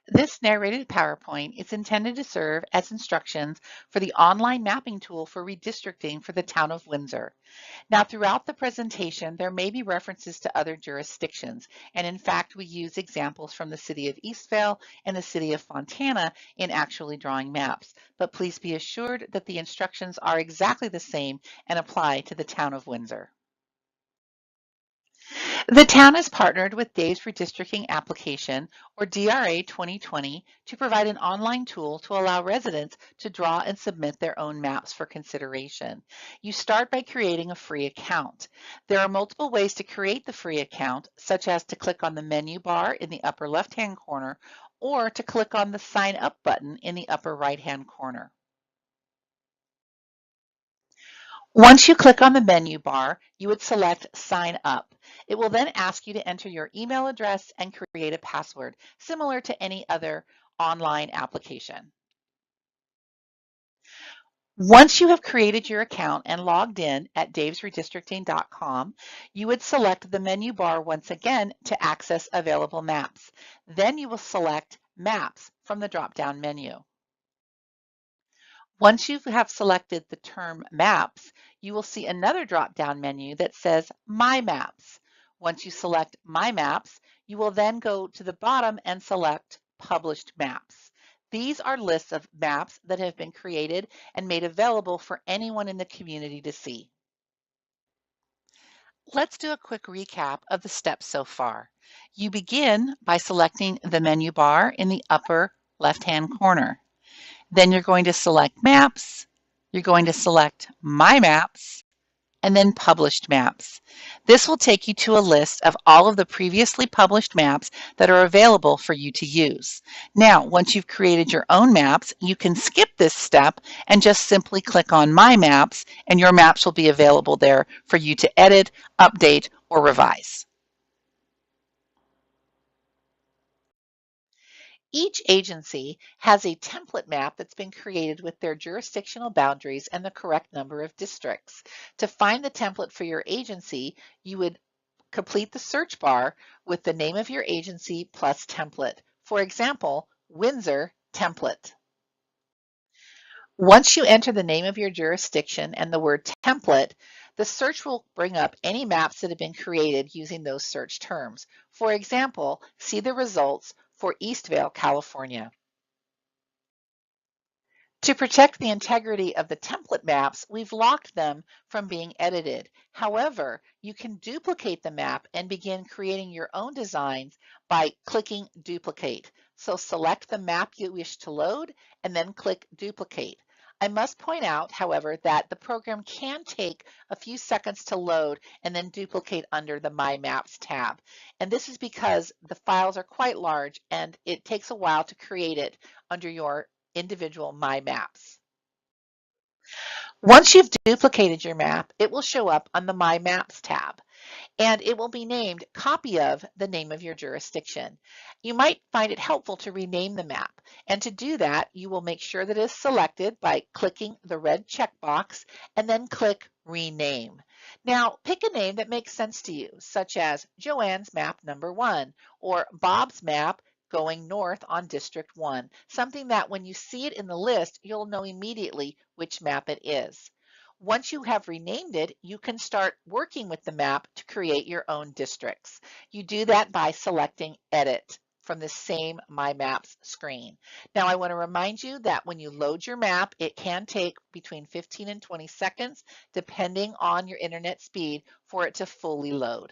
This narrated PowerPoint is intended to serve as instructions for the online mapping tool for redistricting for the town of Windsor. Now, throughout the presentation, there may be references to other jurisdictions, and in fact, we use examples from the city of Eastvale and the city of Fontana in actually drawing maps. But please be assured that the instructions are exactly the same and apply to the town of Windsor. The town has partnered with Dave's Redistricting Application, or DRA 2020, to provide an online tool to allow residents to draw and submit their own maps for consideration. You start by creating a free account. There are multiple ways to create the free account, such as to click on the menu bar in the upper left-hand corner, or to click on the Sign Up button in the upper right-hand corner. Once you click on the menu bar, you would select Sign Up. It will then ask you to enter your email address and create a password, similar to any other online application. Once you have created your account and logged in at davesredistricting.com, you would select the menu bar once again to access available maps. Then you will select Maps from the drop-down menu. Once you have selected the term Maps, you will see another drop-down menu that says My Maps. Once you select My Maps, you will then go to the bottom and select Published Maps. These are lists of maps that have been created and made available for anyone in the community to see. Let's do a quick recap of the steps so far. You begin by selecting the menu bar in the upper left-hand corner. Then you're going to select Maps, you're going to select My Maps, and then Published Maps. This will take you to a list of all of the previously published maps that are available for you to use. Now, once you've created your own maps, you can skip this step and just simply click on My Maps, and your maps will be available there for you to edit, update, or revise. Each agency has a template map that's been created with their jurisdictional boundaries and the correct number of districts. To find the template for your agency, you would complete the search bar with the name of your agency plus template. For example, Windsor template. Once you enter the name of your jurisdiction and the word template, the search will bring up any maps that have been created using those search terms. For example, see the results for Eastvale, California. To protect the integrity of the template maps, we've locked them from being edited. However, you can duplicate the map and begin creating your own designs by clicking Duplicate. So select the map you wish to load and then click Duplicate. I must point out, however, that the program can take a few seconds to load and then duplicate under the My Maps tab. And this is because the files are quite large and it takes a while to create it under your individual My Maps. Once you've duplicated your map, it will show up on the My Maps tab, and it will be named Copy of the name of your jurisdiction. You might find it helpful to rename the map, and to do that, you will make sure that it is selected by clicking the red checkbox and then click Rename. Now, pick a name that makes sense to you, such as Joanne's Map Number 1 or Bob's Map going north on District 1, something that when you see it in the list, you'll know immediately which map it is. Once you have renamed it, you can start working with the map to create your own districts. You do that by selecting Edit from the same My Maps screen. Now, I want to remind you that when you load your map, it can take between 15 and 20 seconds, depending on your internet speed, for it to fully load.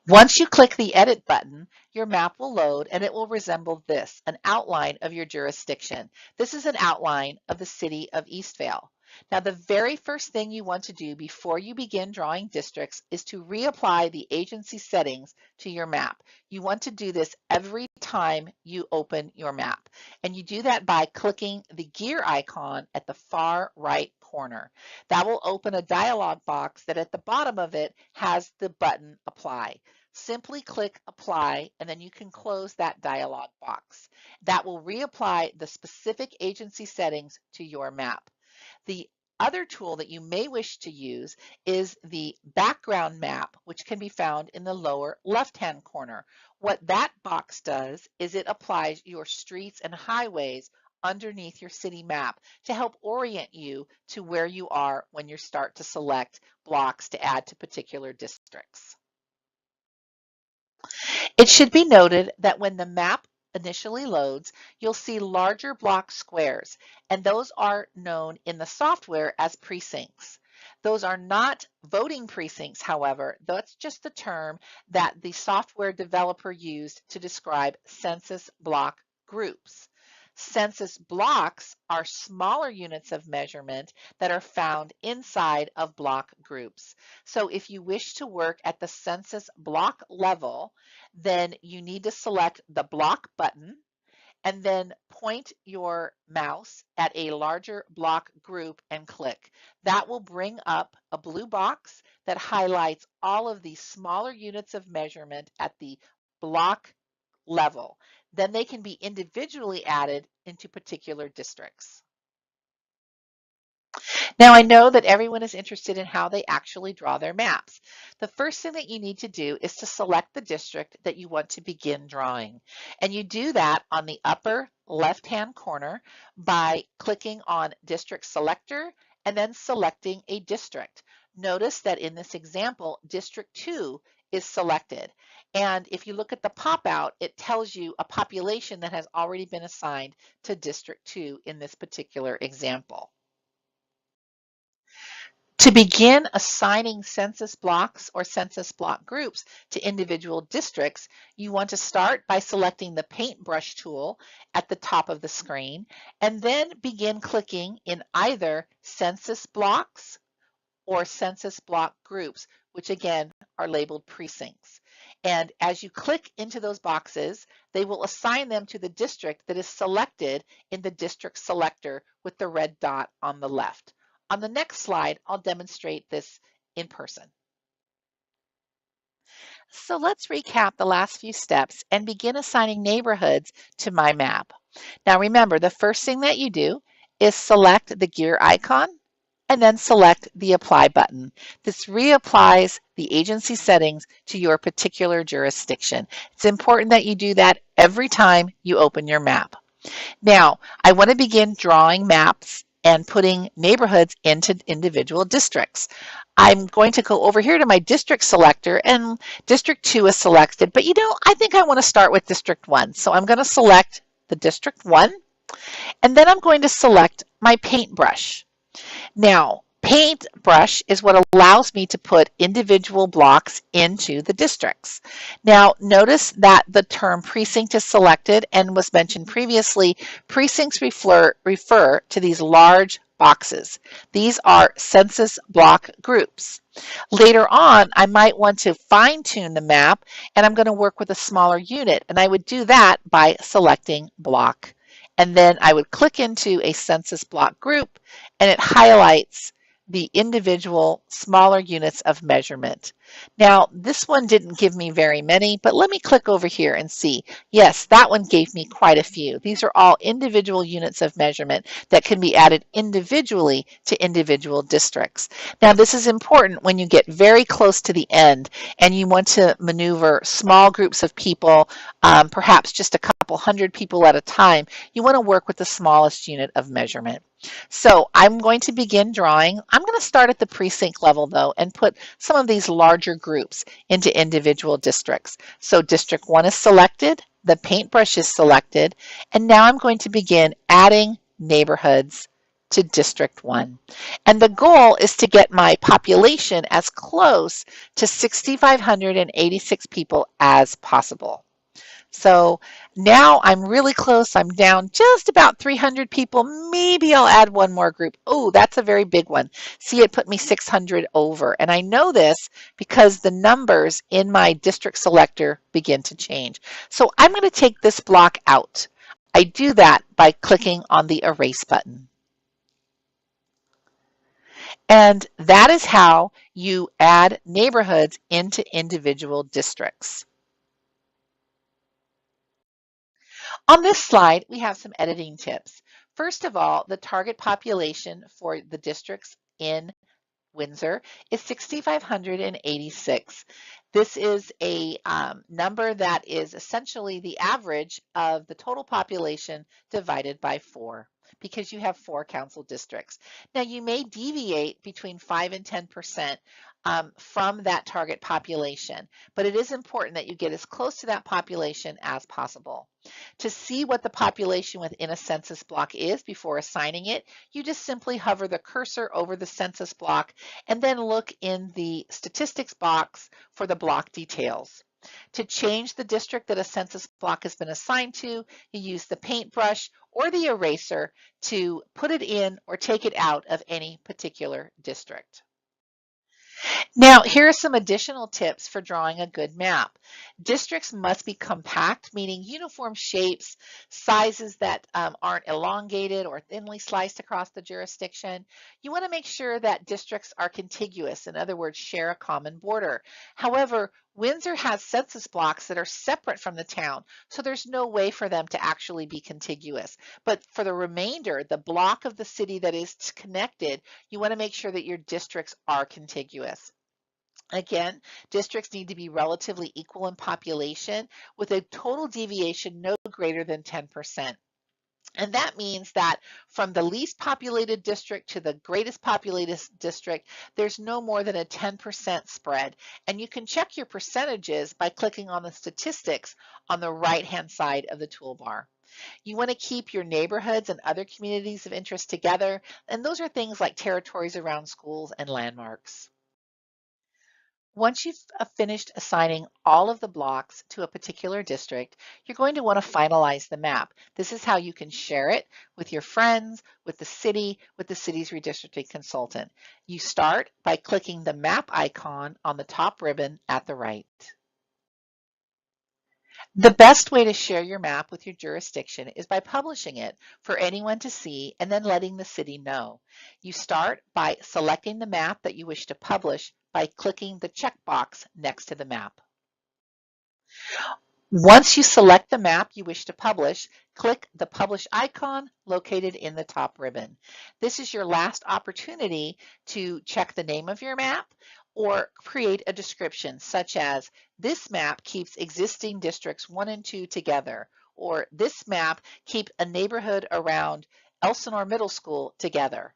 Once you click the Edit button, your map will load and it will resemble this, an outline of your jurisdiction. This is an outline of the city of Eastvale. Now, the very first thing you want to do before you begin drawing districts is to reapply the agency settings to your map. You want to do this every time you open your map. And you do that by clicking the gear icon at the far right corner. That will open a dialog box that at the bottom of it has the button Apply. Simply click Apply and then you can close that dialog box. That will reapply the specific agency settings to your map. The other tool that you may wish to use is the background map, which can be found in the lower left-hand corner. What that box does is it applies your streets and highways underneath your city map to help orient you to where you are when you start to select blocks to add to particular districts. It should be noted that when the map initially loads, you'll see larger block squares, and those are known in the software as precincts. Those are not voting precincts, however. That's just the term that the software developer used to describe census block groups. Census blocks are smaller units of measurement that are found inside of block groups. So if you wish to work at the census block level, then you need to select the block button and then point your mouse at a larger block group and click. That will bring up a blue box that highlights all of the smaller units of measurement at the block level. Then they can be individually added into particular districts. Now I know that everyone is interested in how they actually draw their maps. The first thing that you need to do is to select the district that you want to begin drawing. And you do that on the upper left-hand corner by clicking on District Selector and then selecting a district. Notice that in this example, District 2 is selected. And if you look at the pop-out, it tells you a population that has already been assigned to District 2 in this particular example. To begin assigning census blocks or census block groups to individual districts, you want to start by selecting the paintbrush tool at the top of the screen and then begin clicking in either census blocks or census block groups, which again are labeled precincts. And as you click into those boxes, they will assign them to the district that is selected in the district selector with the red dot on the left. On the next slide, I'll demonstrate this in person. So let's recap the last few steps and begin assigning neighborhoods to my map. Now remember, the first thing that you do is select the gear icon and then select the Apply button. This reapplies the agency settings to your particular jurisdiction. It's important that you do that every time you open your map. Now, I want to begin drawing maps and putting neighborhoods into individual districts. I'm going to go over here to my district selector and District 2 is selected, but I think I want to start with District 1. So I'm going to select the District 1 and then I'm going to select my paintbrush. Now, paintbrush is what allows me to put individual blocks into the districts. Now, notice that the term precinct is selected and was mentioned previously. Precincts refer to these large boxes. These are census block groups. Later on, I might want to fine-tune the map, and I'm going to work with a smaller unit, and I would do that by selecting block. And then I would click into a census block group and it highlights the individual smaller units of measurement. Now, this one didn't give me very many, but let me click over here and see. Yes, that one gave me quite a few. These are all individual units of measurement that can be added individually to individual districts. Now, this is important when you get very close to the end and you want to maneuver small groups of people, perhaps just a couple hundred people at a time. You want to work with the smallest unit of measurement. So I'm going to begin drawing. I'm going to start at the precinct level though and put some of these larger groups into individual districts. So District 1 is selected, the paintbrush is selected, and now I'm going to begin adding neighborhoods to District 1. And the goal is to get my population as close to 6,586 people as possible. So now I'm really close. I'm down just about 300 people. Maybe I'll add one more group. Oh, that's a very big one. See, it put me 600 over. And I know this because the numbers in my district selector begin to change. So I'm going to take this block out. I do that by clicking on the Erase button. And that is how you add neighborhoods into individual districts. On this slide, we have some editing tips. First of all, the target population for the districts in Windsor is 6,586. This is a number that is essentially the average of the total population divided by 4 because you have 4 council districts. Now you may deviate between 5 and 10% from that target population, but it is important that you get as close to that population as possible. To see what the population within a census block is before assigning it, you just simply hover the cursor over the census block and then look in the statistics box for the block details. To change the district that a census block has been assigned to, you use the paintbrush or the eraser to put it in or take it out of any particular district. Now, here are some additional tips for drawing a good map. Districts must be compact, meaning uniform shapes, sizes that aren't elongated or thinly sliced across the jurisdiction. You want to make sure that districts are contiguous, in other words, share a common border. However, Windsor has census blocks that are separate from the town, so there's no way for them to actually be contiguous. But for the remainder, the block of the city that is connected, you want to make sure that your districts are contiguous. Again, districts need to be relatively equal in population with a total deviation no greater than 10%. And that means that from the least populated district to the greatest populated district, there's no more than a 10% spread. And you can check your percentages by clicking on the statistics on the right-hand side of the toolbar. You want to keep your neighborhoods and other communities of interest together, and those are things like territories around schools and landmarks. Once you've finished assigning all of the blocks to a particular district, you're going to want to finalize the map. This is how you can share it with your friends, with the city's redistricting consultant. You start by clicking the map icon on the top ribbon at the right. The best way to share your map with your jurisdiction is by publishing it for anyone to see and then letting the city know. You start by selecting the map that you wish to publish by clicking the checkbox next to the map. Once you select the map you wish to publish, click the Publish icon located in the top ribbon. This is your last opportunity to check the name of your map or create a description such as, this map keeps existing districts 1 and 2 together, or this map keeps a neighborhood around Elsinore Middle School together.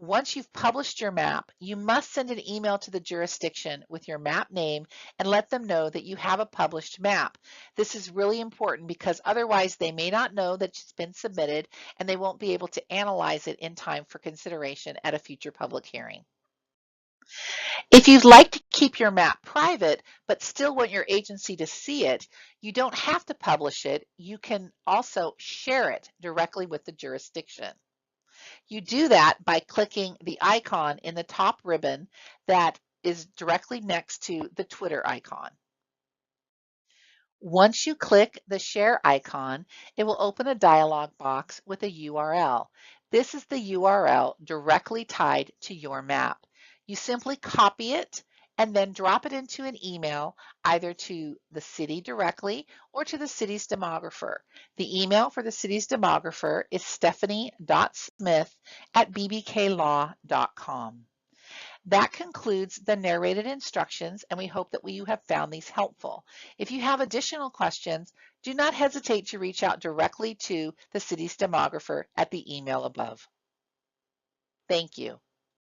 Once you've published your map, you must send an email to the jurisdiction with your map name and let them know that you have a published map. This is really important because otherwise they may not know that it's been submitted and they won't be able to analyze it in time for consideration at a future public hearing. If you'd like to keep your map private but still want your agency to see it, you don't have to publish it. You can also share it directly with the jurisdiction. You do that by clicking the icon in the top ribbon that is directly next to the Twitter icon. Once you click the share icon, it will open a dialog box with a URL. This is the URL directly tied to your map. You simply copy it and then drop it into an email either to the city directly or to the city's demographer. The email for the city's demographer is stephanie.smith@bbklaw.com. That concludes the narrated instructions, and we hope that you have found these helpful. If you have additional questions, do not hesitate to reach out directly to the city's demographer at the email above. Thank you.